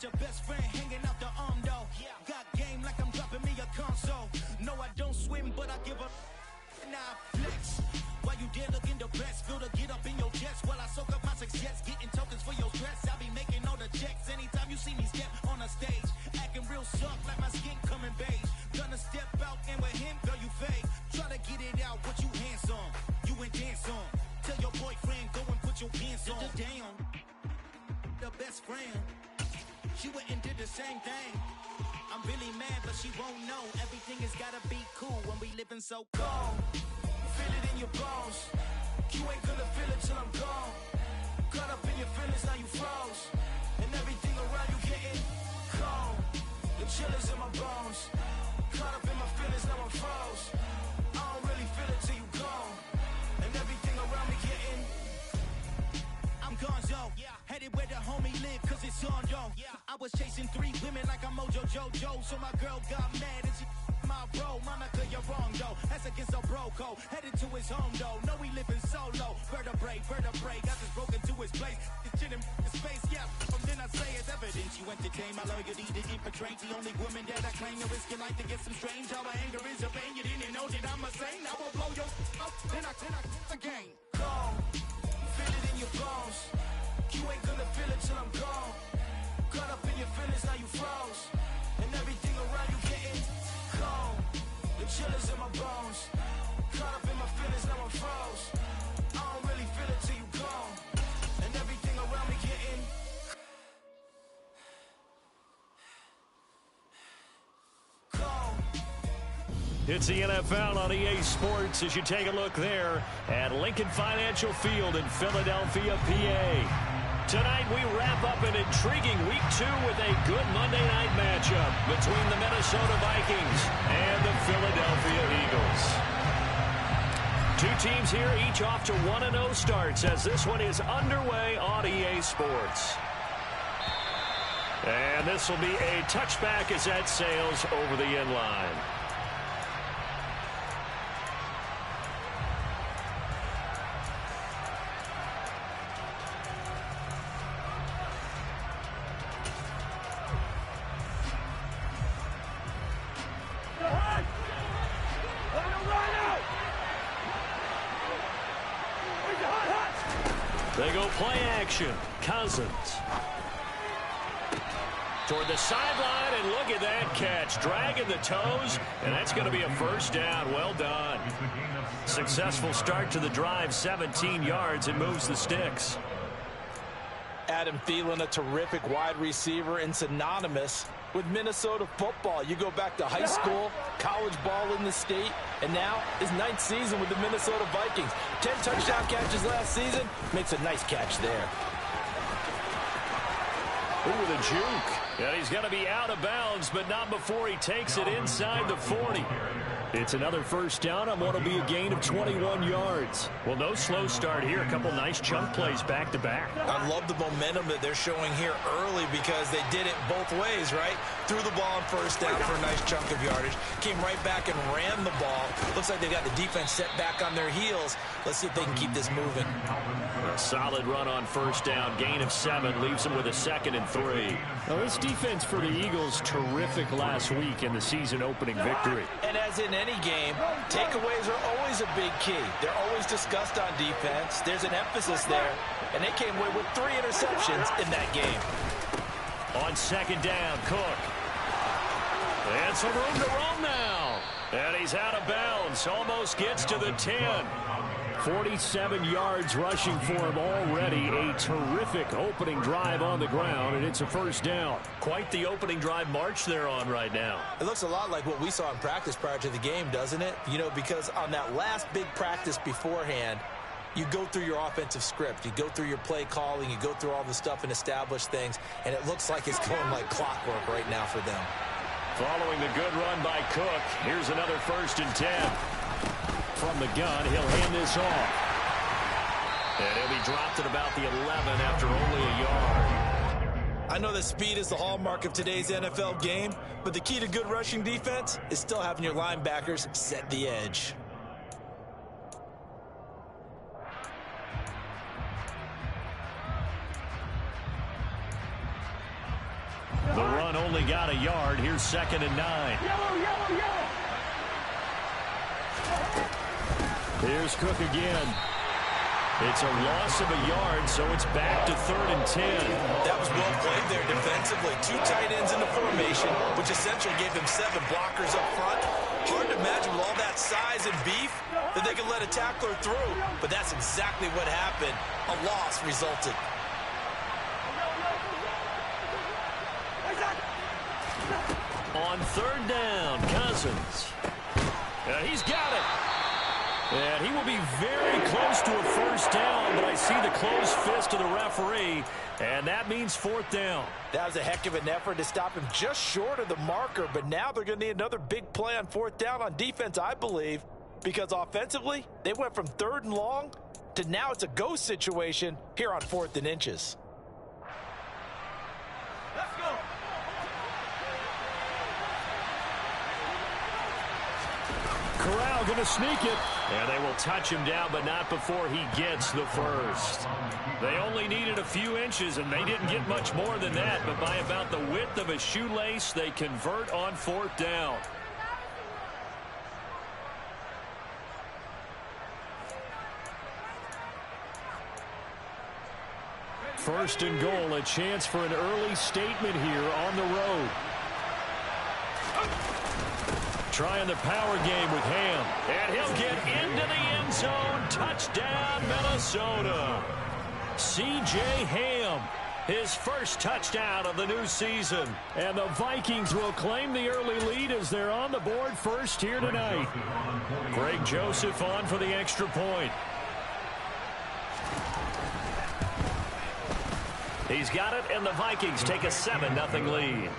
your best friend hanging out the arm though. Got game like I'm dropping me a console. No, I don't swim, but I give a nah flex. While you there looking depressed, feel the get up in your chest while I soak up my success, getting tokens for your stress. I be making all the checks anytime you see me step on a stage, acting real soft like my skin coming beige. Gonna step out and with him, girl, you fake. Try to get it out, but you handsome, you ain't dance on. Tell your boyfriend go and put your pants on. Damn, the best friend, she went and did the same thing. I'm really mad, but she won't know. Everything has gotta be cool when we living so cold. Feel it in your bones. You ain't gonna feel it till I'm gone. Caught up in your feelings, now you froze. And everything around you getting cold. The chillers in my bones. Caught up in my feelings, now I'm froze. I don't really feel it till you gone. And everything around me getting, I'm gonzo. Headed where the homie live, cause it's on though. I was chasing 3 women like I'm Mojo Jojo. So my girl got mad and she my bro. Monica, you're wrong though. That's against a bro code. Headed to his home though. No, we living solo. Vertebrae. Got this broken to his place. This shit in his face, yeah. From then I say it's evident. You entertain my loyalty to infiltrate. The only woman that I claim to risk your life to get some strange. All my anger is a pain. You didn't know that I'm a saint. I will blow your up. Then I again. Gone. Feel it in your bones. You ain't gonna feel it till I'm gone. Caught up in your feelings, now you froze. And everything around you getting cold. The chillers in my bones. Caught up in my feelings, now I'm froze. I don't really feel it till you gone. And everything around me getting cold. It's the NFL on EA Sports as you take a look there at Lincoln Financial Field in Philadelphia, PA. Tonight we wrap up an intriguing Week 2 with a good Monday night matchup between the Minnesota Vikings and the Philadelphia Eagles. 2 teams here, each off to 1-0 starts as this one is underway on EA Sports. And this will be a touchback as that sails over the end line. They go play action. Cousins. Toward the sideline, and look at that catch. Dragging the toes, and that's going to be a first down. Well done. Successful start to the drive, 17 yards, and moves the sticks. Adam Thielen, a terrific wide receiver and synonymous with Minnesota football. You go back to high school, college ball in the state, and now his 9th season with the Minnesota Vikings. 10 touchdown catches last season, makes a nice catch there. Ooh, the juke. And he's going to be out of bounds, but not before he takes it inside the 40. It's another first down on what will be a gain of 21 yards. Well, no slow start here. A couple nice chunk plays back-to-back. I love the momentum that they're showing here early because they did it both ways, right? Threw the ball on first down for a nice chunk of yardage. Came right back and ran the ball. Looks like they got the defense set back on their heels. Let's see if they can keep this moving. A solid run on first down. Gain of 7 leaves them with a 2nd and 3. Now, this defense for the Eagles, terrific last week in the season-opening victory. And as in any game, takeaways are always a big key. They're always discussed on defense. There's an emphasis there, and they came away with 3 interceptions in that game. On 2nd down, Cook. And some room to roam now. And he's out of bounds. Almost gets to the 10. 47 yards rushing for him already. A terrific opening drive on the ground, and it's a first down. Quite the opening drive march they're on right now. It looks a lot like what we saw in practice prior to the game, doesn't it? You know, because on that last big practice beforehand, you go through your offensive script. You go through your play calling. You go through all the stuff and establish things, and it looks like it's going like clockwork right now for them. Following the good run by Cook, here's another 1st and 10. From the gun, he'll hand this off. And he'll be dropped at about the 11 after only a yard. I know that speed is the hallmark of today's NFL game, but the key to good rushing defense is still having your linebackers set the edge. only got a yard. Here's 2nd and 9. Here's Cook again. It's a loss of a yard, so it's back to 3rd and 10. That was well played there defensively. 2 tight ends in the formation, which essentially gave them 7 blockers up front. Hard to imagine with all that size and beef that they could let a tackler through, but that's exactly what happened. A loss resulted. On 3rd down, Cousins. He's got it. And he will be very close to a 1st down, but I see the closed fist of the referee, and that means 4th down. That was a heck of an effort to stop him just short of the marker, but now they're going to need another big play on 4th down on defense, I believe, because offensively, they went from 3rd and long to now it's a go situation here on 4th and inches. Let's go. Corral going to sneak it. And they will touch him down, but not before he gets the 1st. They only needed a few inches, and they didn't get much more than that. But by about the width of a shoelace, they convert on 4th down. First and goal, a chance for an early statement here on the road. Trying the power game with Ham. And he'll get into the end zone. Touchdown, Minnesota. C.J. Ham, his first touchdown of the new season. And the Vikings will claim the early lead as they're on the board first here tonight. Greg Joseph on for the extra point. He's got it, and the Vikings take a 7-0 lead.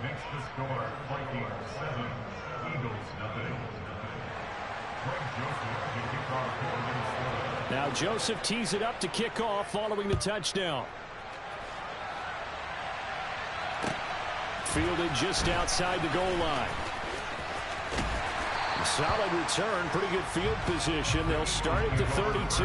Next to score, Vikings 7, Eagles 0. Now Joseph tees it up to kick off following the touchdown. Fielded just outside the goal line. Solid return, pretty good field position. They'll start at the 32.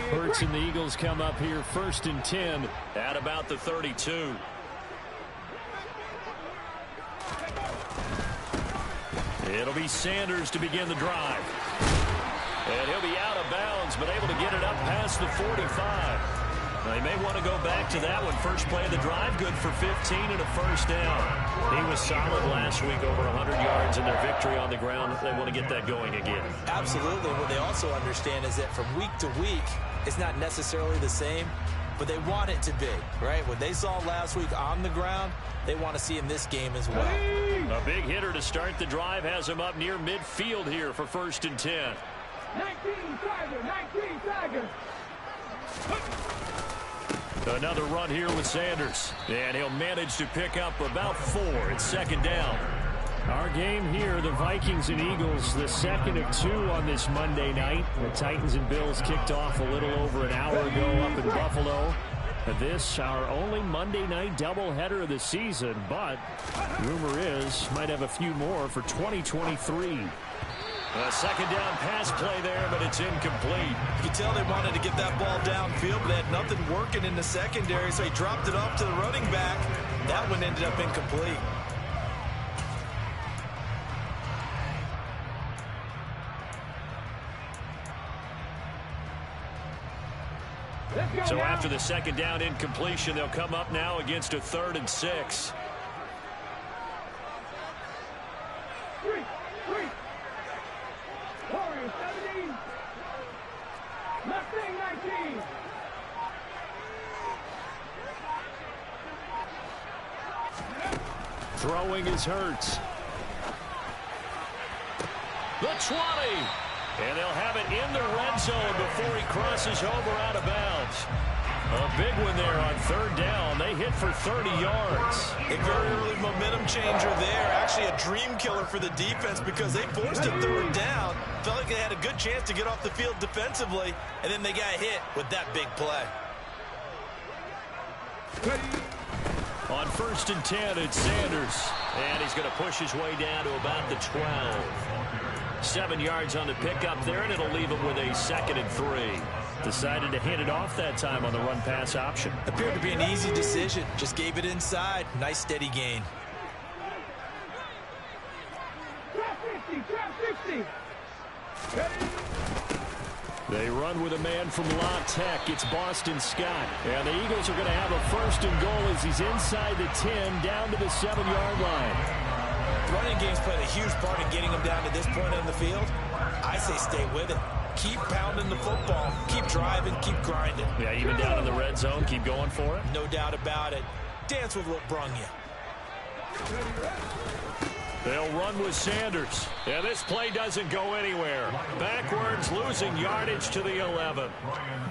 Hurts and the Eagles come up here 1st and 10 at about the 32. It'll be Sanders to begin the drive. And he'll be out of bounds, but able to get it up past the 45. Now, you may want to go back to that one. First play of the drive, good for 15 and a 1st down. He was solid last week, over 100 yards in their victory on the ground. They want to get that going again. Absolutely. What they also understand is that from week to week, it's not necessarily the same, but they want it to be, right? What they saw last week on the ground, they want to see in this game as well. A big hitter to start the drive has him up near midfield here for 1st and 10. 19 Tigers. Another run here with Sanders. And he'll manage to pick up about 4. It's 2nd down. Our game here, the Vikings and Eagles, the second of 2 on this Monday night. The Titans and Bills kicked off a little over an hour ago up in Buffalo. This, our only Monday night doubleheader of the season, but rumor is might have a few more for 2023. A 2nd down pass play there, but it's incomplete. You can tell they wanted to get that ball downfield, but they had nothing working in the secondary, so he dropped it off to the running back. That one ended up incomplete. So after the 2nd down incompletion, they'll come up now against a 3rd and 6. Throwing is Hurts. The 20. And they'll have it in the red zone before he crosses over out of bounds. A big one there on third down. They hit for 30 yards. A very early momentum changer there. Actually a dream killer for the defense because they forced a third down. Felt like they had a good chance to get off the field defensively, and then they got hit with that big play. On 1st and 10, it's Sanders. And he's going to push his way down to about the 12. 7 yards on the pickup there, and it'll leave him with a 2nd and 3. Decided to hand it off that time on the run-pass option. Appeared to be an easy decision. Just gave it inside. Nice steady gain. They run with a man from La Tech. It's Boston Scott. And the Eagles are going to have a 1st and goal as he's inside the 10 down to the 7-yard line. Running game's played a huge part in getting him down to this point on the field. I say stay with it. Keep pounding the football. Keep driving. Keep grinding. Yeah, even down in the red zone, keep going for it. No doubt about it. Dance with what brung you. They'll run with Sanders. Yeah, this play doesn't go anywhere. Backwards, losing yardage to the 11.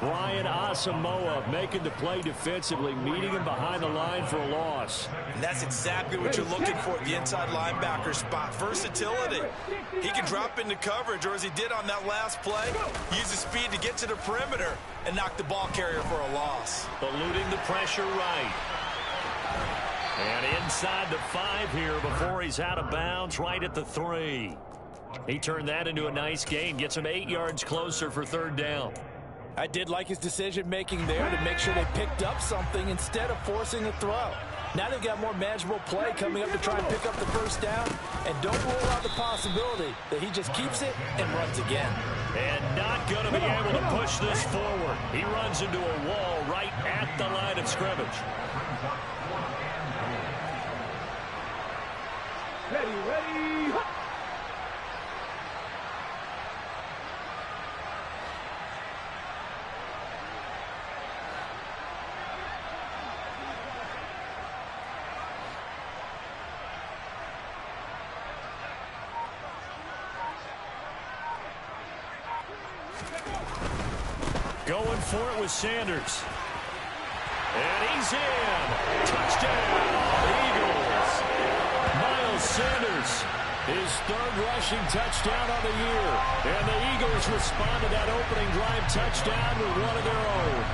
Ryan Asamoah making the play defensively, meeting him behind the line for a loss. And that's exactly what you're looking for at the inside linebacker spot. Versatility. He can drop into coverage, or as he did on that last play, use his speed to get to the perimeter and knock the ball carrier for a loss. Eluding the pressure right. And inside the 5 here before he's out of bounds right at the 3. He turned that into a nice gain. Gets him 8 yards closer for 3rd down. I did like his decision-making there to make sure they picked up something instead of forcing a throw. Now they've got more manageable play coming up to try and pick up the 1st down. And don't rule out the possibility that he just keeps it and runs again. And not going to be able to push this forward. He runs into a wall right at the line of scrimmage. Ready. Going for it with Sanders. And he's in. Touchdown, Eagles. Miles Sanders, his 3rd rushing touchdown on the year. And the Eagles respond to that opening drive touchdown with one of their own.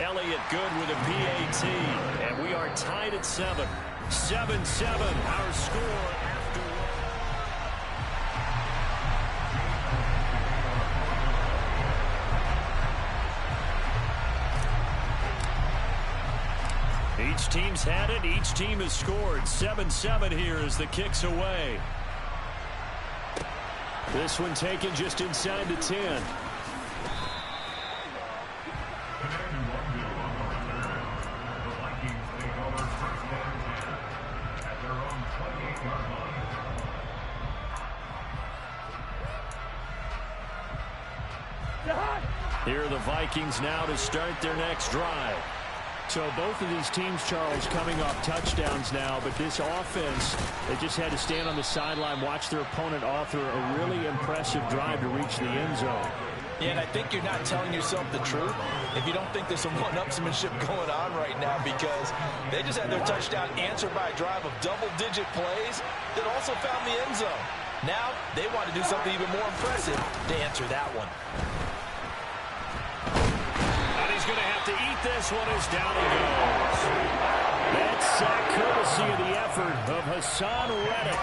Elliott good with a PAT. And we are tied at 7. 7-7, our score after each team's had it. Each team has scored. 7-7 here as the kick's away. This one taken just inside the 10. Here are the Vikings now to start their next drive. So both of these teams, Charles, coming off touchdowns now, but this offense, they just had to stand on the sideline, watch their opponent author a really impressive drive to reach the end zone. Yeah, and I think you're not telling yourself the truth if you don't think there's some one-upsmanship going on right now, because they just had their touchdown answered by a drive of double-digit plays that also found the end zone. Now they want to do something even more impressive to answer that one. He's going to have to eat this one as down he goes. That sack courtesy of the effort of Hassan Reddick.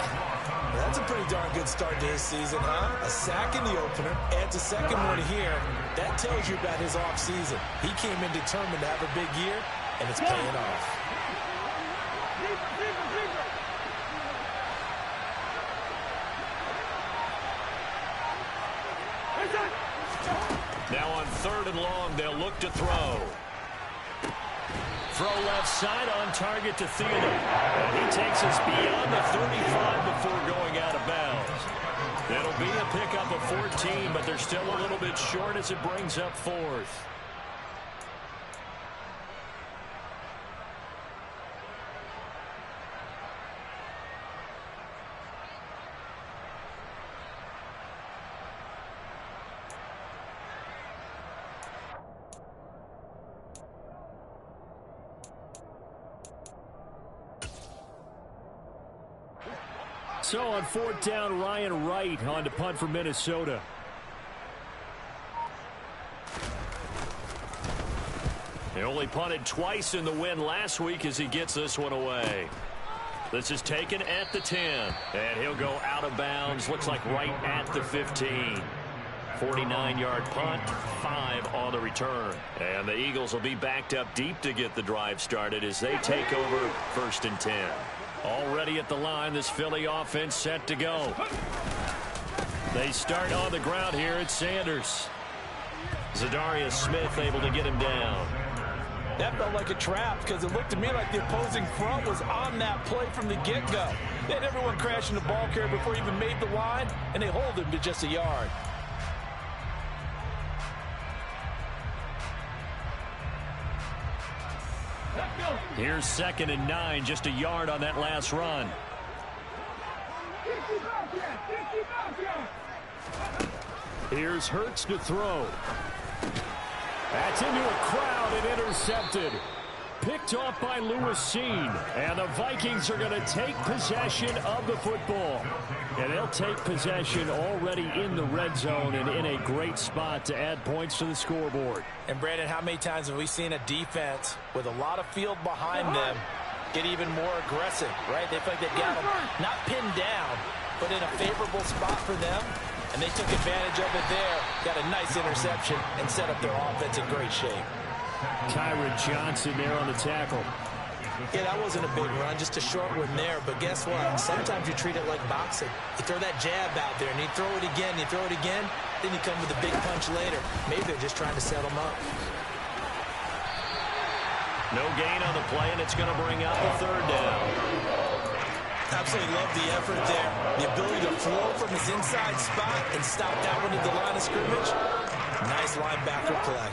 That's a pretty darn good start to his season, huh? A sack in the opener, adds a 2nd one here. That tells you about his offseason. He came in determined to have a big year, and it's paying off. Now on 3rd and long, they'll look to throw. Throw left side on target to Thielen. And he takes us beyond the 35 before going out of bounds. It'll be a pickup of 14, but they're still a little bit short as it brings up 4th. So on fourth down, Ryan Wright on to punt for Minnesota. He only punted twice in the win last week as he gets this one away. This is taken at the 10. And he'll go out of bounds. Looks like right at the 15. 49-yard punt, 5 on the return. And the Eagles will be backed up deep to get the drive started as they take over 1st and 10. Already at the line, this Philly offense set to go. They start on the ground here at Sanders. Zadarius Smith able to get him down. That felt like a trap because it looked to me like the opposing front was on that play from the get-go. They had everyone crashing the ball carrier before he even made the line, and they hold him to just a yard. Here's 2nd and 9, just a yard on that last run. Here's Hurts to throw. That's into a crowd and intercepted. Picked off by Lewis Seen. And the Vikings are going to take possession of the football. And they'll take possession already in the red zone and in a great spot to add points to the scoreboard. And Brandon, how many times have we seen a defense with a lot of field behind them get even more aggressive, right? They feel like they've got them not pinned down, but in a favorable spot for them. And they took advantage of it there, got a nice interception, and set up their offense in great shape. Tyron Johnson there on the tackle. Yeah, that wasn't a big run, just a short one there. But guess what? Sometimes you treat it like boxing. You throw that jab out there, and you throw it again, you throw it again, then you come with a big punch later. Maybe they're just trying to set them up. No gain on the play, and it's going to bring up a 3rd down. Absolutely love the effort there. The ability to flow from his inside spot and stop that one at the line of scrimmage. Nice linebacker play.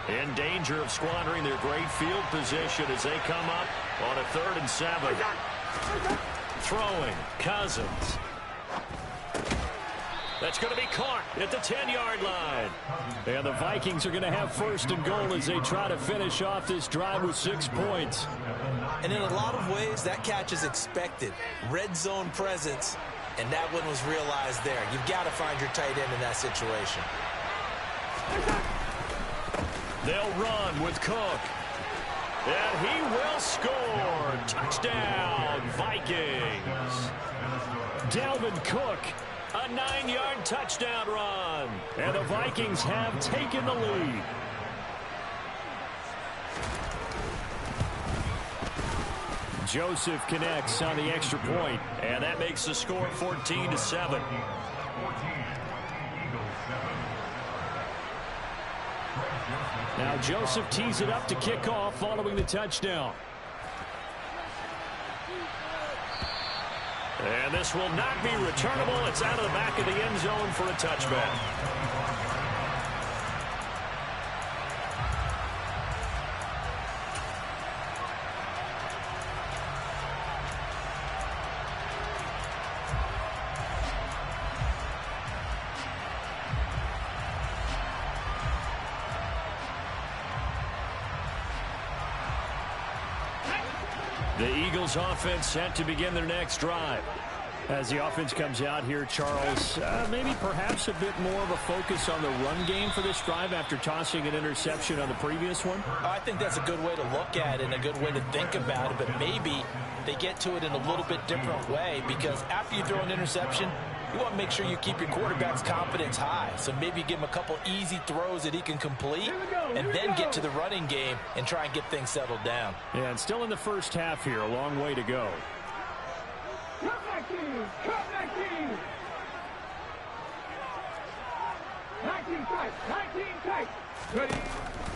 In danger of squandering their great field position as they come up on a 3rd and 7. Throwing, Cousins. That's going to be caught at the 10-yard line. And the Vikings are going to have 1st and goal as they try to finish off this drive with 6 points. And in a lot of ways, that catch is expected. Red zone presence, and that one was realized there. You've got to find your tight end in that situation. They'll run with Cook. And he will score. Touchdown, Vikings. Dalvin Cook, a 9-yard touchdown run. And the Vikings have taken the lead. Joseph connects on the extra point, and that makes the score 14-7. Now Joseph tees it up to kick off following the touchdown. And this will not be returnable. It's out of the back of the end zone for a touchback. The Eagles offense set to begin their next drive. As the offense comes out here, Charles, maybe perhaps a bit more of a focus on the run game for this drive after tossing an interception on the previous one? I think that's a good way to look at it and a good way to think about it, but maybe they get to it in a little bit different way because after you throw an interception, you want to make sure you keep your quarterback's confidence high. So maybe give him a couple easy throws that he can complete and then get to the running game and try and get things settled down. Yeah, and still in the first half here, a long way to go.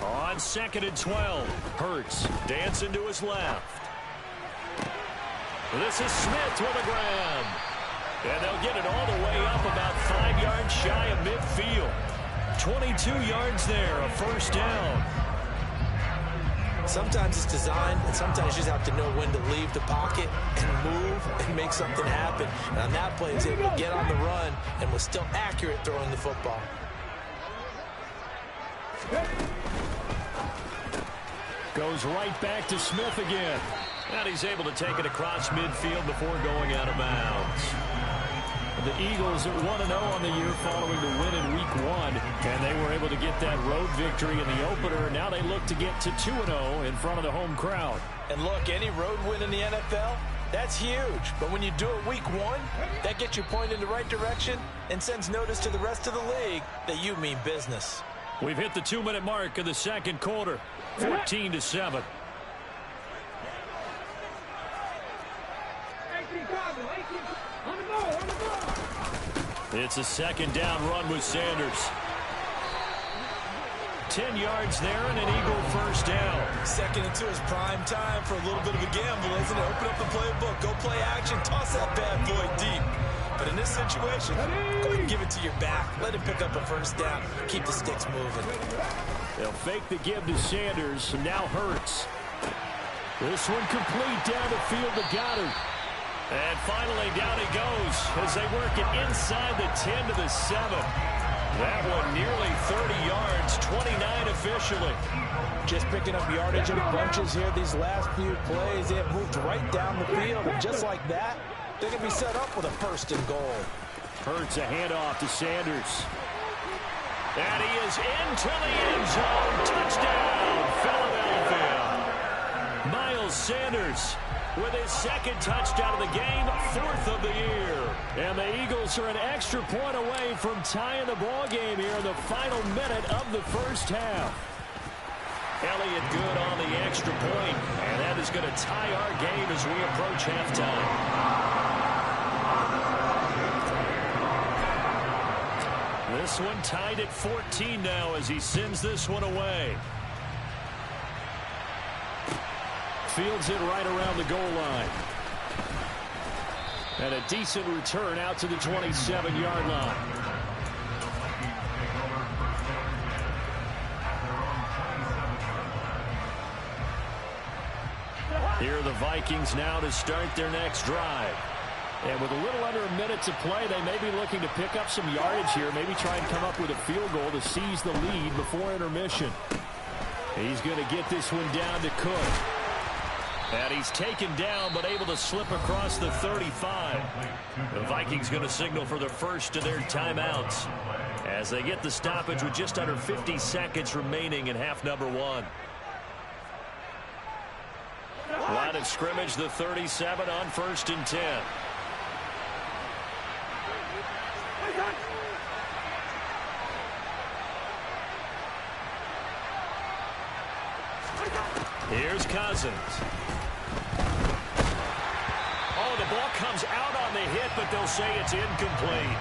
On 2nd and 12, Hurts dancing to his left. This is Smith with a grab. And they'll get it all the way up about 5 yards shy of midfield. 22 yards there, a first down. Sometimes it's designed, and sometimes you just have to know when to leave the pocket and move and make something happen. And on that play, he was able to get on the run and was still accurate throwing the football. Goes right back to Smith again. And he's able to take it across midfield before going out of bounds. The Eagles at 1-0 on the year following the win in Week 1. And they were able to get that road victory in the opener. Now they look to get to 2-0 in front of the home crowd. And look, any road win in the NFL, that's huge. But when you do it Week 1, that gets you pointed in the right direction and sends notice to the rest of the league that you mean business. We've hit the 2-minute mark of the second quarter, 14-7. It's a second down run with Sanders. 10 yards there and an Eagle first down. 2nd and 2 is prime time for a little bit of a gamble, isn't it? Open up the playbook, go play action, toss that bad boy deep. But in this situation, go ahead and give it to your back. Let him pick up a first down. Keep the sticks moving. They'll fake the give to Sanders, and now Hurts. This one complete down the field to Goddard. And finally down he goes as they work it inside the 10 to the 7. That one nearly 30 yards, 29 officially. Just picking up yardage in bunches here these last few plays. They have moved right down the field, and just like that, they're going to be set up with a 1st and goal. Hurts a handoff to Sanders. And he is into the end zone. Touchdown, Philadelphia. Miles Sanders with his 2nd touchdown of the game, 4th of the year. And the Eagles are an extra point away from tying the ball game here in the final minute of the first half. Elliott good on the extra point, and that is going to tie our game as we approach halftime. This one tied at 14 now as he sends this one away. Fields it right around the goal line. And a decent return out to the 27-yard line. Here are the Vikings now to start their next drive. And with a little under a minute to play, they may be looking to pick up some yardage here, maybe try and come up with a field goal to seize the lead before intermission. He's going to get this one down to Cook. And he's taken down, but able to slip across the 35. The Vikings going to signal for the first of their timeouts as they get the stoppage with just under 50 seconds remaining in half number 1. Line of scrimmage, the 37 on 1st and 10. Here's Cousins. Oh, the ball comes out on the hit, but they'll say it's incomplete.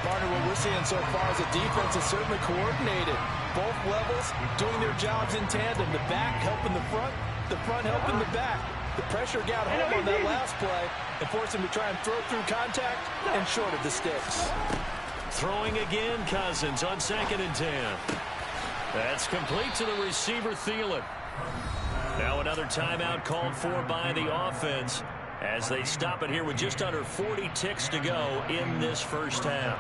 Partner, what we're seeing so far is the defense is certainly coordinated. Both levels doing their jobs in tandem. The back helping the front helping the back. The pressure got home on that last play and forced him to try and throw through contact and short of the sticks. Throwing again, Cousins on 2nd and 10. That's complete to the receiver, Thielen. Now another timeout called for by the offense as they stop it here with just under 40 ticks to go in this first half.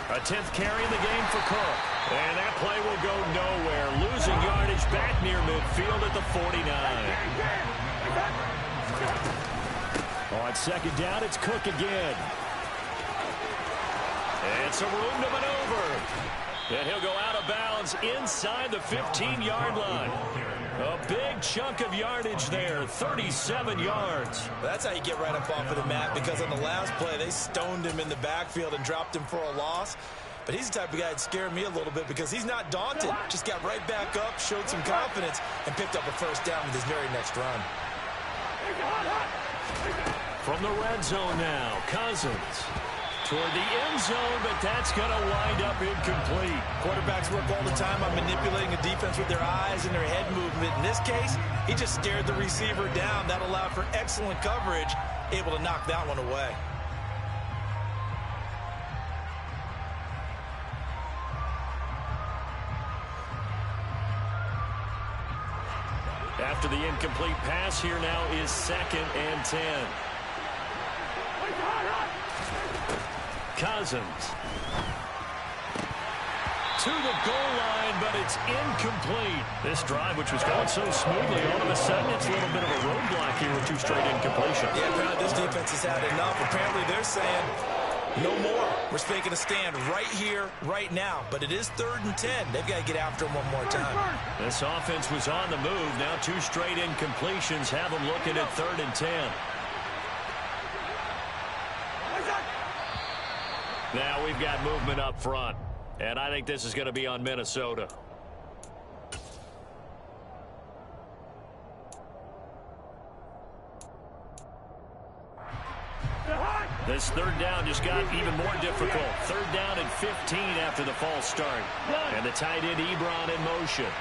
A 10th carry in the game for Cook. And that play will go nowhere. Losing yardage back near midfield at the 49. On 2nd down, it's Cook again. It's a room to maneuver. And he'll go out of bounds inside the 15-yard line. A big chunk of yardage there, 37 yards. That's how you get right up off of the mat, because on the last play, they stoned him in the backfield and dropped him for a loss. But he's the type of guy that scared me a little bit because he's not daunted. Just got right back up, showed some confidence, and picked up a first down with his very next run. From the red zone now, Cousins toward the end zone, but that's going to wind up incomplete. Quarterbacks work all the time on manipulating a defense with their eyes and their head movement. In this case, he just stared the receiver down. That allowed for excellent coverage, able to knock that one away. After the incomplete pass, here now is 2nd and 10. Cousins. to the goal line, but it's incomplete. This drive, which was going so smoothly, all of a sudden it's a little bit of a roadblock here with 2 straight incompletions. Yeah, apparently this defense has had enough. Apparently they're saying, no more. We're making a stand right here, right now. But it is 3rd and 10. They've got to get after him one more time. This offense was on the move. Now 2 straight incompletions have them looking at 3rd and 10. Now we've got movement up front. And I think this is going to be on Minnesota. This 3rd down just got even more difficult. 3rd down and 15 after the false start. And the tight end Ebron in motion.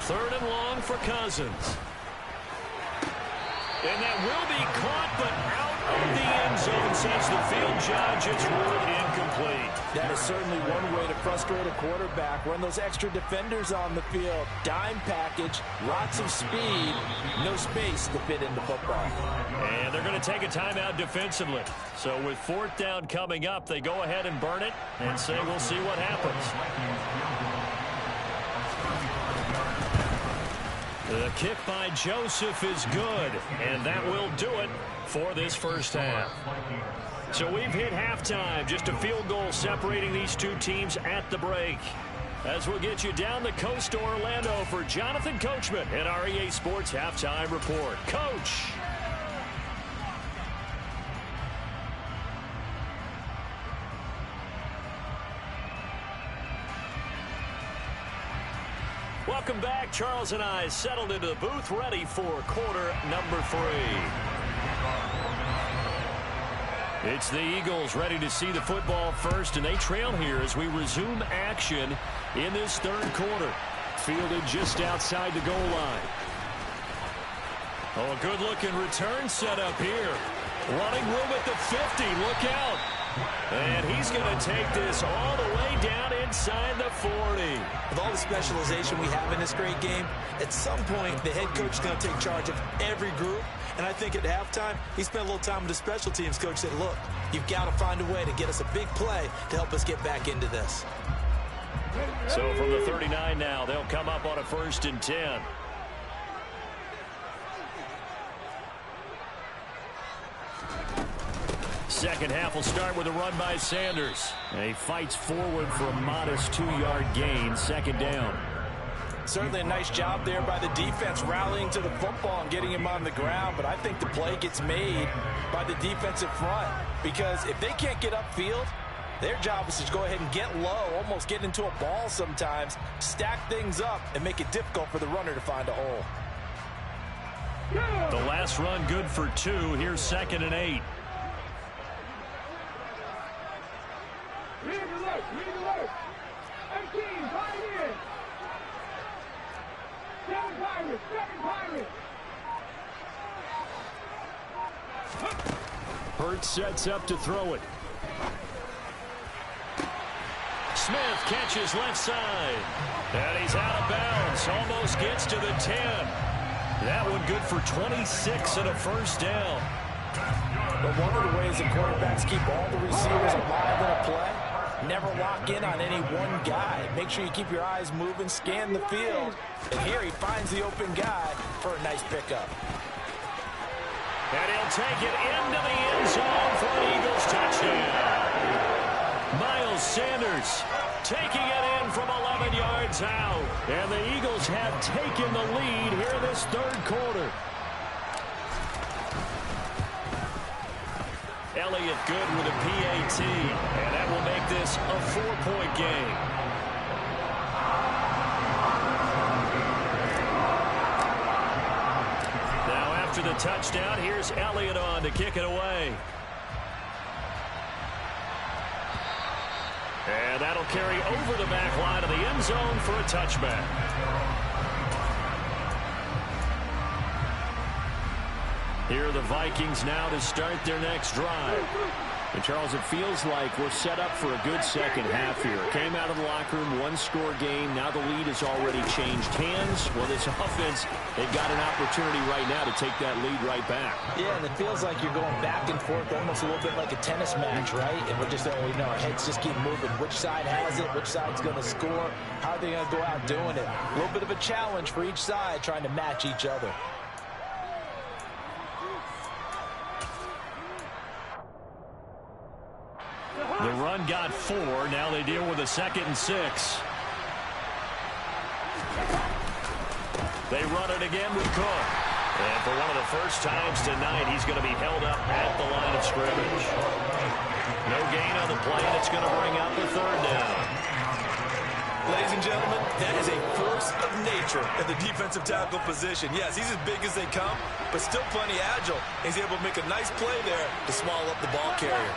Third and long for Cousins. And that will be caught, but out of the end zone, says the field judge. It's ruled incomplete. That is certainly one way to frustrate a quarterback. Run those extra defenders on the field. Dime package, lots of speed, no space to fit into football. And they're going to take a timeout defensively. So with 4th down coming up, they go ahead and burn it and say we'll see what happens. The kick by Joseph is good, and that will do it for this first half. So we've hit halftime, just a field goal separating these 2 teams at the break. As we'll get you down the coast to Orlando for Jonathan Coachman at our EA Sports Halftime Report. Coach! Welcome back. Charles and I settled into the booth, ready for quarter number 3. It's the Eagles ready to see the football first, and they trail here as we resume action in this 3rd quarter. Fielded just outside the goal line. Oh, a good-looking return set up here. Running room at the 50. Look out. And he's going to take this all the way down inside the 40. With all the specialization we have in this great game, at some point the head coach is going to take charge of every group. And I think at halftime, he spent a little time with the special teams coach, said, look, you've got to find a way to get us a big play to help us get back into this. So from the 39 now, they'll come up on a 1st and 10. Second half will start with a run by Sanders. And he fights forward for a modest 2-yard gain, 2nd down. Certainly a nice job there by the defense rallying to the football and getting him on the ground, but I think the play gets made by the defensive front, because if they can't get upfield, their job is to go ahead and get low, almost get into a ball sometimes, stack things up, and make it difficult for the runner to find a hole. The last run good for 2. Here's 2nd and 8. Read alert. 18, Pioneers. 7 Pirates. Hurts sets up to throw it. Smith catches left side. And he's out of bounds. Almost gets to the 10. That one good for 26 and a 1st down. But one of the ways that quarterbacks keep all the receivers alive in a play, never lock in on any one guy. Make sure you keep your eyes moving, scan the field. And here he finds the open guy for a nice pickup. And he'll take it into the end zone for an Eagles touchdown. Miles Sanders taking it in from 11 yards out. And the Eagles have taken the lead here in this 3rd quarter. Elliott good with a PAT, and that will make this a 4-point game. Now after the touchdown, here's Elliott on to kick it away. And that'll carry over the back line of the end zone for a touchback. Here are the Vikings now to start their next drive. And, Charles, it feels like we're set up for a good second half here. Came out of the locker room, one-score game. Now the lead has already changed hands. Well, this offense, they've got an opportunity right now to take that lead right back. Yeah, and it feels like you're going back and forth almost a little bit like a tennis match, right? And we're just, our heads just keep moving. Which side has it? Which side's going to score? How are they going to go out doing it? A little bit of a challenge for each side trying to match each other. The run got 4. Now they deal with a 2nd and 6. They run it again with Cook. And for one of the first times tonight, he's going to be held up at the line of scrimmage. No gain on the play, and it's going to bring up a 3rd down. Ladies and gentlemen, that is a force of nature in the defensive tackle position. Yes, he's as big as they come, but still plenty agile. He's able to make a nice play there to swallow up the ball carrier.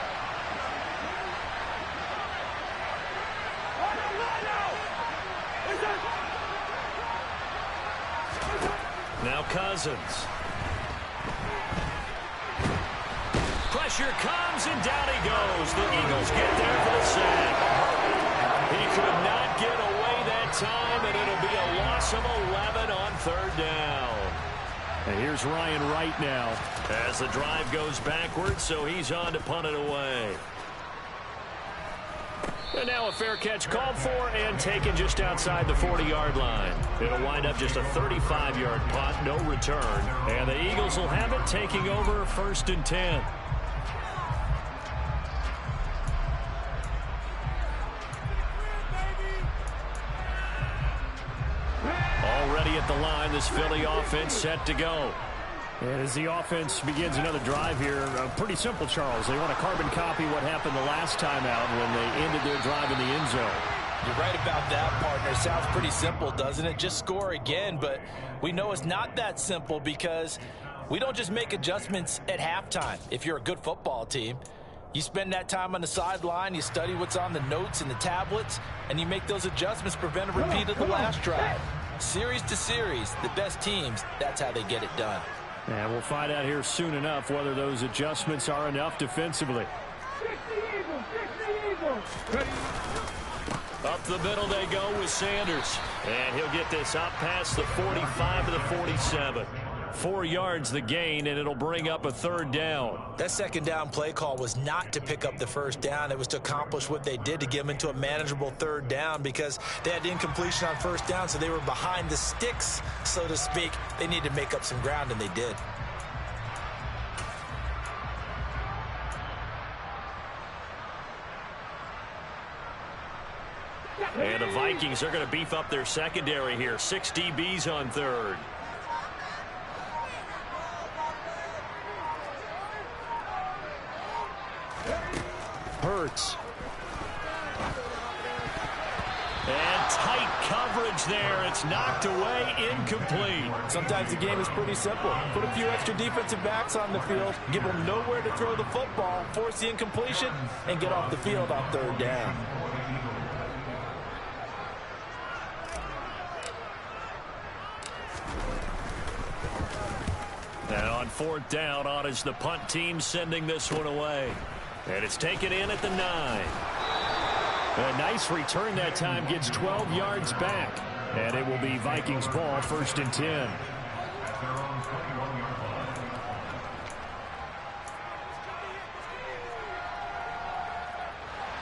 Now Cousins. Pressure comes, and down he goes. The Eagles get there for the sack. He could not get away that time, and it'll be a loss of 11 on 3rd down. And here's Ryan Wright now as the drive goes backwards, so he's on to punt it away. And now a fair catch called for and taken just outside the 40-yard line. It'll wind up just a 35-yard punt, no return. And the Eagles will have it, taking over 1st and 10. Already at the line, this Philly offense set to go. And as the offense begins another drive here, pretty simple, Charles. They want to carbon copy what happened the last time out when they ended their drive in the end zone. You're right about that, partner. Sounds pretty simple, doesn't it? Just score again, but we know it's not that simple because we don't just make adjustments at halftime. If you're a good football team, you spend that time on the sideline, you study what's on the notes and the tablets, and you make those adjustments, prevent a repeat of the last drive. Series to series, the best teams, that's how they get it done. And we'll find out here soon enough whether those adjustments are enough defensively. Up the middle they go with Sanders. And he'll get this up past the 45 to the 47. 4 yards the gain, and it'll bring up a 3rd down. That 2nd down play call was not to pick up the 1st down. It was to accomplish what they did to get them into a manageable 3rd down because they had incompletion on 1st down, so they were behind the sticks, so to speak. They needed to make up some ground, and they did. And the Vikings are going to beef up their secondary here. 6 DBs on 3rd. Hurts. And tight coverage there. It's knocked away, incomplete. Sometimes the game is pretty simple. Put a few extra defensive backs on the field, give them nowhere to throw the football, force the incompletion, and get off the field on 3rd down. And on 4th down, on is the punt team sending this one away. And it's taken in at the 9. A nice return that time, gets 12 yards back. And it will be Vikings ball, 1st and 10.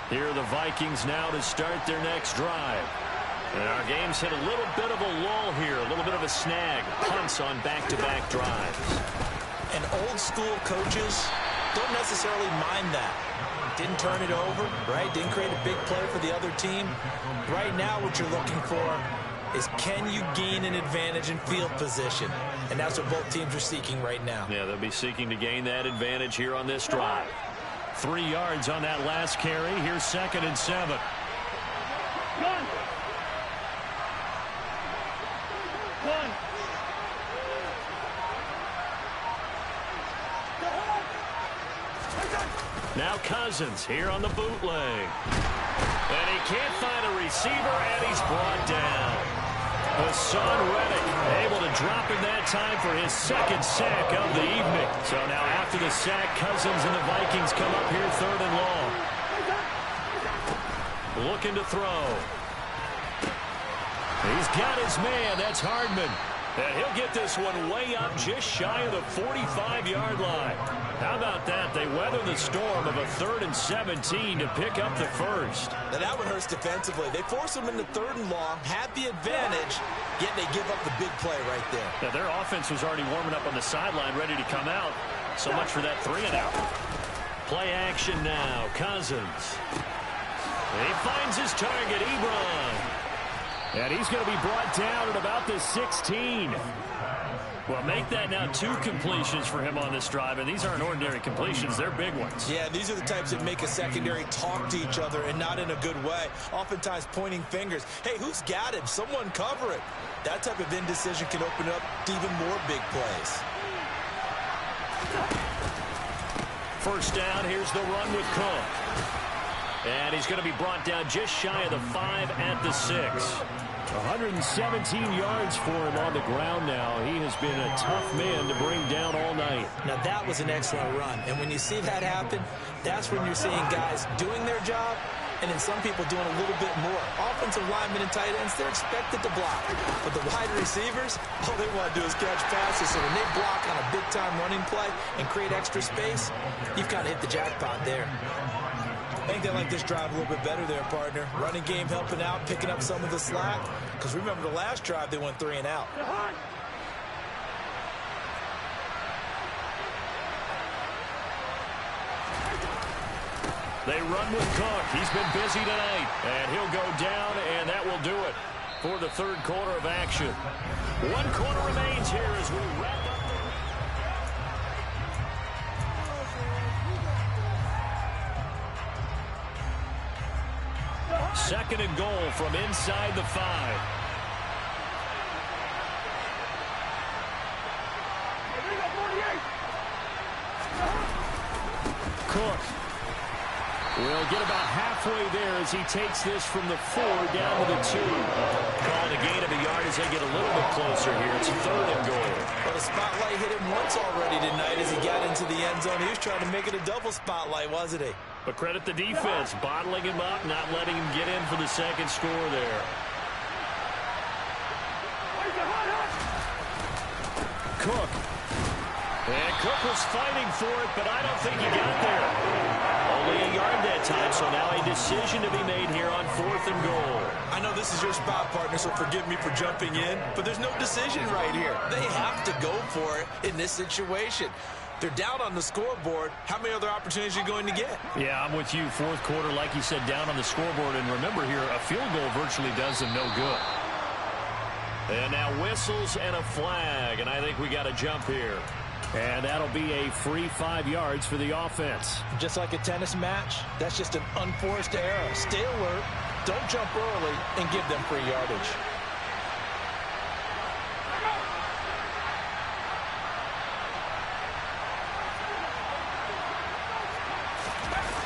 Here are the Vikings now to start their next drive. And our game's hit a little bit of a lull here, a little bit of a snag. Punts on back-to-back drives. And old-school coaches don't necessarily mind that. Didn't turn it over, right? Didn't create a big play for the other team. Right now what you're looking for is can you gain an advantage in field position? And that's what both teams are seeking right now. Yeah, they'll be seeking to gain that advantage here on this drive. 3 yards on that last carry. Here's 2nd and 7. Now Cousins here on the bootleg. And he can't find a receiver, and he's brought down. Hassan Reddick able to drop in that time for his 2nd sack of the evening. So now after after the sack, Cousins and the Vikings come up here 3rd and long. Looking to throw. He's got his man. That's Hardman. And he'll get this one way up just shy of the 45-yard line. How about that? They weather the storm of a 3rd and 17 to pick up the first. Now that one hurts defensively. They force them into 3rd and long, had the advantage, yet they give up the big play right there. Yeah, their offense was already warming up on the sideline, ready to come out. So much for that 3-and-out. Play action now. Cousins. He finds his target, Ebron. And he's going to be brought down at about the 16. Well, make that now 2 completions for him on this drive, and these aren't ordinary completions. They're big ones. Yeah, these are the types that make a secondary talk to each other, and not in a good way. Oftentimes pointing fingers. Hey, who's got him? Someone cover it. That type of indecision can open up to even more big plays. First down, here's the run with Cook. And he's going to be brought down just shy of the 5 at the 6. 117 yards for him on the ground now. He has been a tough man to bring down all night. Now, that was an excellent run. And when you see that happen, that's when you're seeing guys doing their job and then some people doing a little bit more. Offensive linemen and tight ends, they're expected to block. But the wide receivers, all they want to do is catch passes. So when they block on a big-time running play and create extra space, you've kind of hit the jackpot there. I think they like this drive a little bit better there, partner. Running game helping out, picking up some of the slack. Because remember the last drive, they went 3-and-out. They run with Cook. He's been busy tonight. And he'll go down, and that will do it for the 3rd quarter of action. 1 quarter remains here as we wrap up. 2nd and goal from inside the 5. Cook will get about halfway there as he takes this from the 4 down to the 2. Calling a gain of a yard as they get a little bit closer here. It's 3rd and goal. Well, the spotlight hit him once already tonight as he got into the end zone. He was trying to make it a double spotlight, wasn't he? But credit the defense, bottling him up, not letting him get in for the 2nd score there. Cook. And Cook was fighting for it, but I don't think he got there. Only a yard that time, so now a decision to be made here on 4th and goal. I know this is your spot, partner, so forgive me for jumping in, but there's no decision right here. They have to go for it in this situation. They're down on the scoreboard. How many other opportunities are you going to get? Yeah, I'm with you. 4th quarter, like you said, down on the scoreboard. And remember here, a field goal virtually does them no good. And now whistles and a flag. And I think we got a jump here. And that'll be a free 5 yards for the offense. Just like a tennis match, that's just an unforced error. Stay alert, don't jump early, and give them free yardage.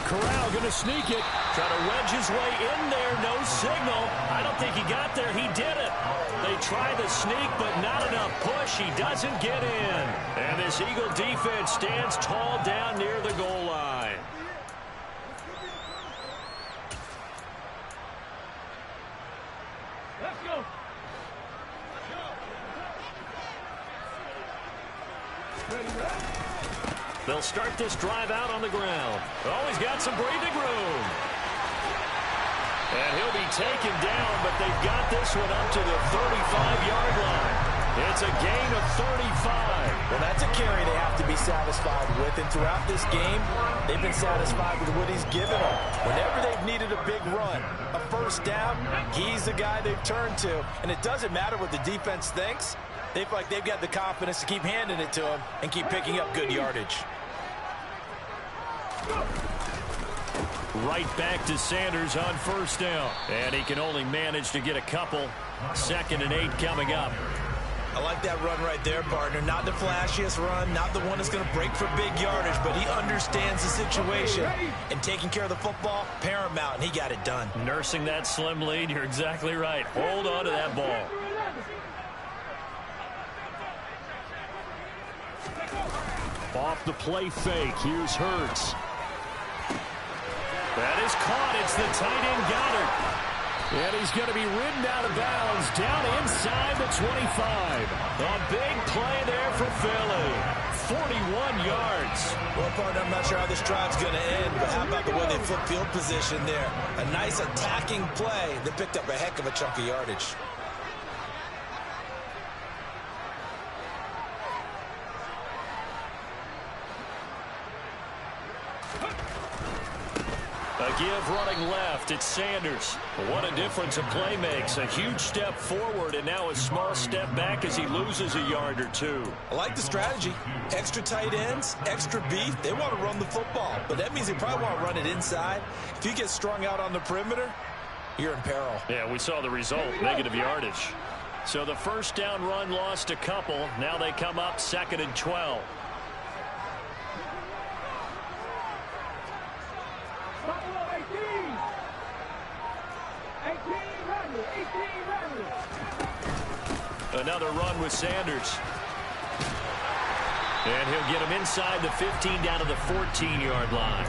Corral going to sneak it. Try to wedge his way in there. No signal. I don't think he got there. He did it. They try the sneak, but not enough push. He doesn't get in. And this Eagle defense stands tall down near the goal line. Let's go. They'll start this drive out on the ground. Oh, he's got some breathing room. And he'll be taken down, but they've got this one up to the 35-yard line. It's a gain of 35. Well, that's a carry they have to be satisfied with. And throughout this game, they've been satisfied with what he's given them. Whenever they've needed a big run, a first down, he's the guy they've turned to. And it doesn't matter what the defense thinks. They feel like they've got the confidence to keep handing it to him and keep picking up good yardage. Right back to Sanders on first down. And he can only manage to get a couple. 2nd and 8 coming up. I like that run right there, partner. Not the flashiest run, not the one that's going to break for big yardage, but he understands the situation. And taking care of the football, paramount, and he got it done. Nursing that slim lead, you're exactly right. Hold on to that ball. Off the play fake. Here's Hurts. That is caught. It's the tight end Goddard. And he's going to be ridden out of bounds down inside the 25. A big play there for Philly. 41 yards. Well, partner, I'm not sure how this drive's going to end, but how about the way they flip field position there? A nice attacking play that picked up a heck of a chunk of yardage. A give running left. It's Sanders. What a difference a play makes. A huge step forward and now a small step back as he loses a yard or two. I like the strategy. Extra tight ends, extra beef. They want to run the football, but that means they probably want to run it inside. If you get strung out on the perimeter, you're in peril. Yeah, we saw the result. Negative yardage. So the first down run lost a couple. Now they come up 2nd and 12. Another run with Sanders. And he'll get him inside the 15 down to the 14-yard line.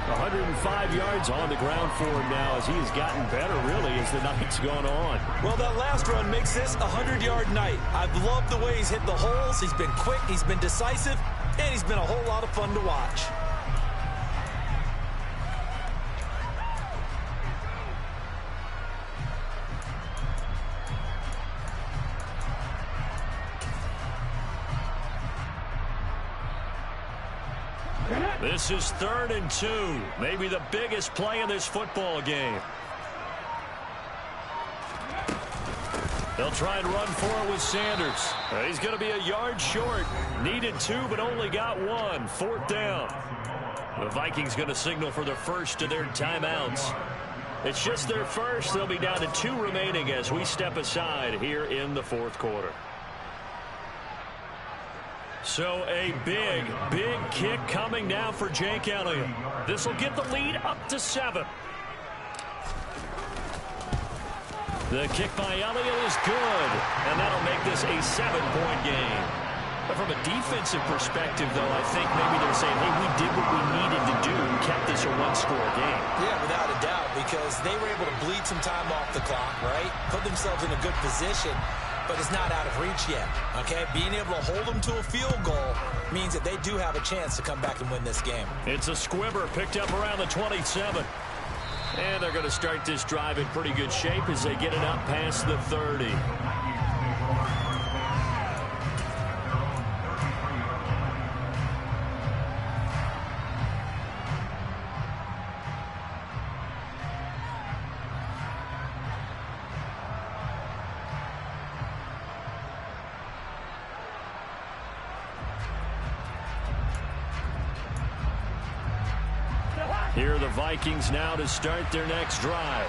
105 yards on the ground for him now as he has gotten better, really, as the night's gone on. Well, that last run makes this a 100-yard night. I've loved the way he's hit the holes. He's been quick, he's been decisive, and he's been a whole lot of fun to watch. This is 3rd and 2. Maybe the biggest play in this football game. They'll try and run for it with Sanders. He's going to be a yard short. Needed 2, but only got 1. 4th down. The Vikings going to signal for the first of their timeouts. It's just their first. They'll be down to 2 remaining as we step aside here in the 4th quarter. So a big, big kick coming now for Jake Elliott. This will get the lead up to 7. The kick by Elliott is good, and that'll make this a 7-point game. But from a defensive perspective, though, I think maybe they're saying, hey, we did what we needed to do and kept this a 1-score game. Yeah, without a doubt, because they were able to bleed some time off the clock, right? Put themselves in a good position, but it's not out of reach yet, okay? Being able to hold them to a field goal means that they do have a chance to come back and win this game. It's a squibber picked up around the 27. And they're going to start this drive in pretty good shape as they get it up past the 30. Here are the Vikings now to start their next drive.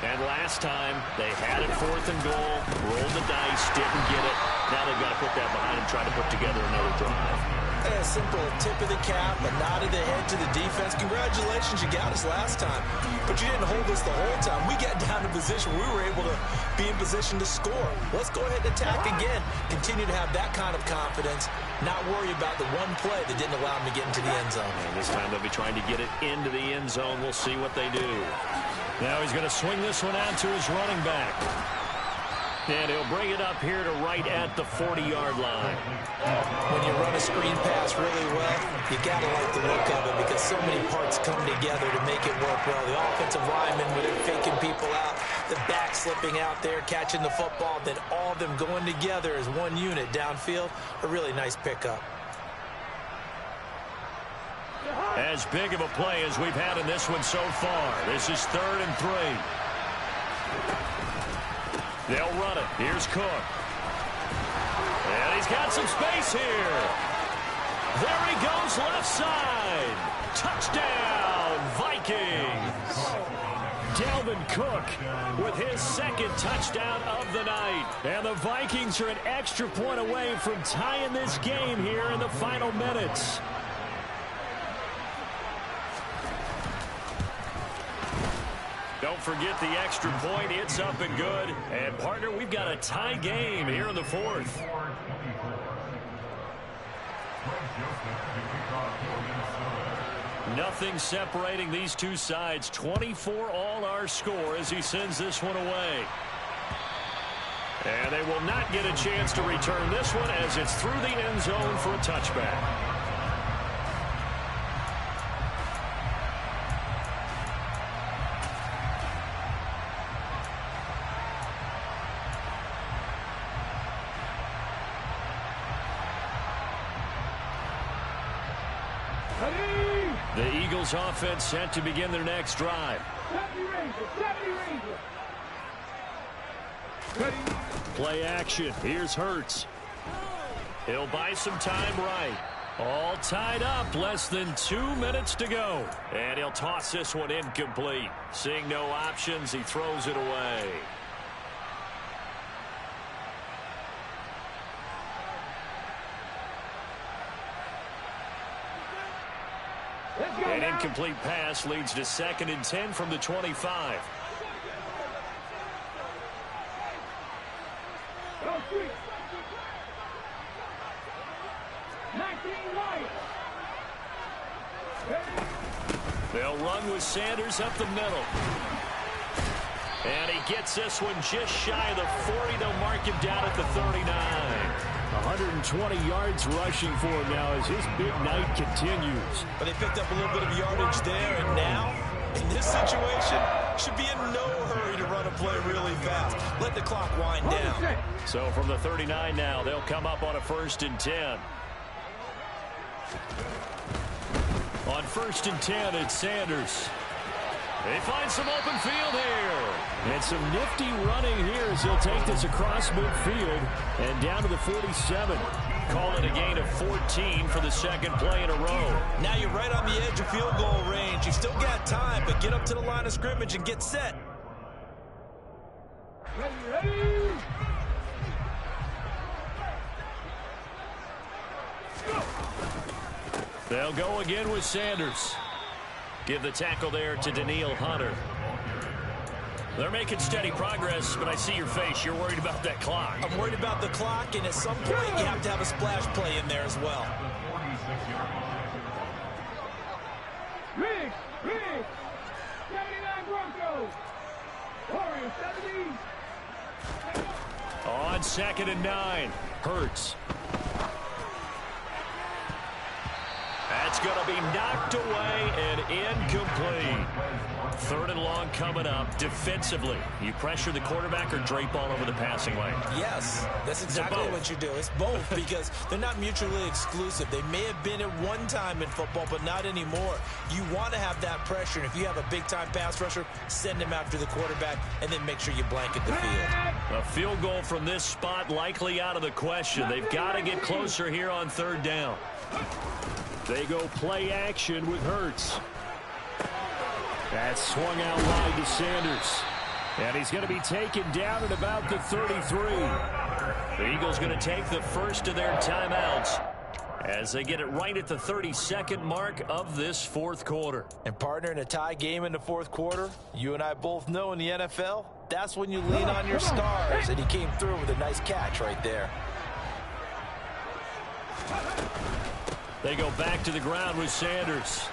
And last time, they had it 4th and goal, rolled the dice, didn't get it. Now they've got to put that behind them, try to put together another drive. A simple tip of the cap, a nod of the head to the defense. Congratulations, you got us last time. But you didn't hold us the whole time. We got down to position. We were able to be in position to score. Let's go ahead and attack again. Continue to have that kind of confidence. Not worry about the one play that didn't allow them to get into the end zone. And this time they'll be trying to get it into the end zone. We'll see what they do. Now he's going to swing this one out to his running back. And he'll bring it up here to right at the 40-yard line. When you run a screen pass really well, you got to like the look of it because so many parts come together to make it work well. The offensive linemen, when they're faking people out, the back slipping out there, catching the football, then all of them going together as one unit downfield, a really nice pickup. As big of a play as we've had in this one so far. This is 3rd and 3. They'll run it. Here's Cook. And he's got some space here. There he goes left side. Touchdown, Vikings. Dalvin Cook with his 2nd touchdown of the night. And the Vikings are an extra point away from tying this game here in the final minutes. Don't forget the extra point. It's up and good. And, partner, we've got a tie game here in the 4th. Nothing separating these two sides. 24 all our score as he sends this one away. And they will not get a chance to return this one as it's through the end zone for a touchback. The Eagles offense set to begin their next drive. Play action. Here's Hurts. He'll buy some time right. All tied up. Less than 2 minutes to go. And he'll toss this one incomplete. Seeing no options, he throws it away. An incomplete pass leads to 2nd and 10 from the 25. They'll run with Sanders up the middle. And he gets this one just shy of the 40. They'll mark him down at the 39. 120 yards rushing for him now as his big night continues. But they picked up a little bit of yardage there, and now, in this situation, should be in no hurry to run a play really fast. Let the clock wind down. So from the 39 now, they'll come up on a 1st and 10. On 1st and 10, it's Sanders. They find some open field here. And some nifty running here as he'll take this across midfield and down to the 47. Call it a gain of 14 for the 2nd play in a row. Now you're right on the edge of field goal range. You've still got time, but get up to the line of scrimmage and get set. Ready? They'll go again with Sanders. Give the tackle there to Daniil Hunter. They're making steady progress, but I see your face. You're worried about that clock. I'm worried about the clock, and at some point you have to have a splash play in there as well. Riggs! 79 Broncos! Warriors 70! On 2nd and 9, Hurts. That's going to be knocked away and incomplete. 3rd and long coming up. Defensively, you pressure the quarterback or drape all over the passing lane? Yes, that's exactly what you do. It's both because they're not mutually exclusive. They may have been at one time in football, but not anymore. You want to have that pressure, and if you have a big-time pass rusher, send him after the quarterback, and then make sure you blanket the field. A field goal from this spot likely out of the question. They've got to get closer here on 3rd down. They go play action with Hurts. That's swung out wide to Sanders. And he's going to be taken down at about the 33. The Eagles going to take the first of their timeouts as they get it right at the 32nd mark of this 4th quarter. And partner, in a tie game in the 4th quarter, you and I both know in the NFL, that's when you lean on your stars. And he came through with a nice catch right there. They go back to the ground with Sanders.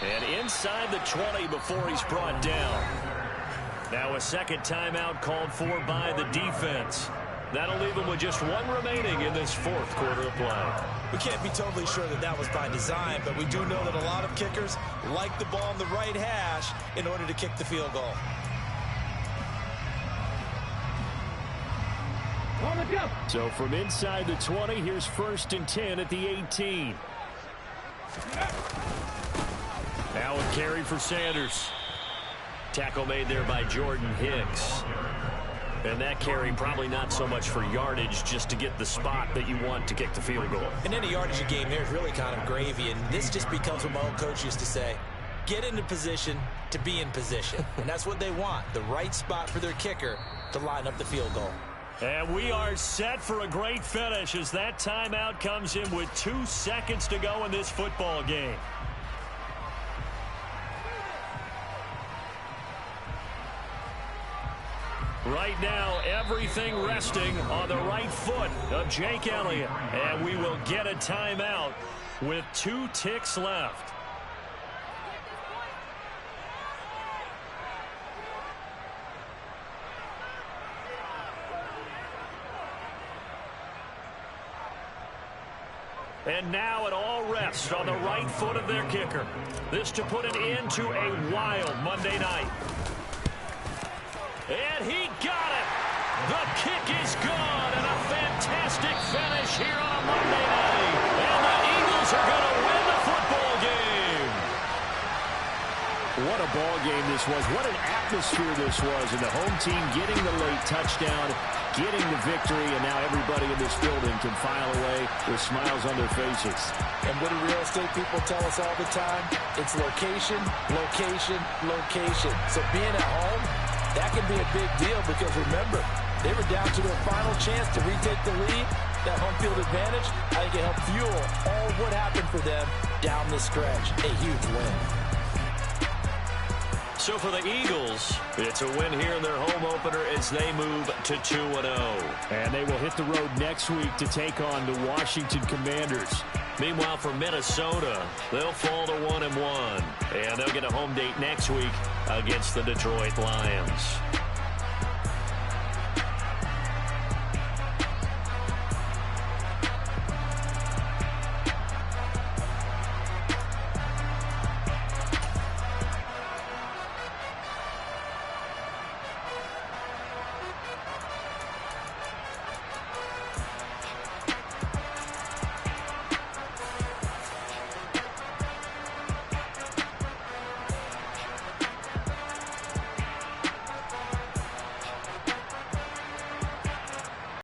And inside the 20 before he's brought down. Now a 2nd timeout called for by the defense. That'll leave them with just 1 remaining in this 4th quarter of play. We can't be totally sure that that was by design, but we do know that a lot of kickers like the ball on the right hash in order to kick the field goal. So from inside the 20, here's 1st and 10 at the 18. Now a carry for Sanders. Tackle made there by Jordan Hicks. And that carry probably not so much for yardage, just to get the spot that you want to kick the field goal. In any yardage game, there's really kind of gravy, and this just becomes what my old coach used to say. Get into position to be in position. And that's what they want, the right spot for their kicker to line up the field goal. And we are set for a great finish as that timeout comes in with 2 seconds to go in this football game. Right now, everything resting on the right foot of Jake Elliott. And we will get a timeout with 2 ticks left. And now it all rests on the right foot of their kicker. This to put an end to a wild Monday night. And he got it. The kick is good, and a fantastic finish here on a Monday night. And the Eagles are going to win the football game. What a ball game this was. What an atmosphere this was. And the home team getting the late touchdown, getting the victory, and now everybody in this building can file away with smiles on their faces. And what do real estate people tell us all the time? It's location, location, location. So being at home, that can be a big deal because remember, they were down to their final chance to retake the lead. That home field advantage, I think it helped fuel all what happened for them down the stretch. A huge win. So for the Eagles, it's a win here in their home opener as they move to 2-0. And they will hit the road next week to take on the Washington Commanders. Meanwhile, for Minnesota, they'll fall to 1-1. And they'll get a home date next week against the Detroit Lions.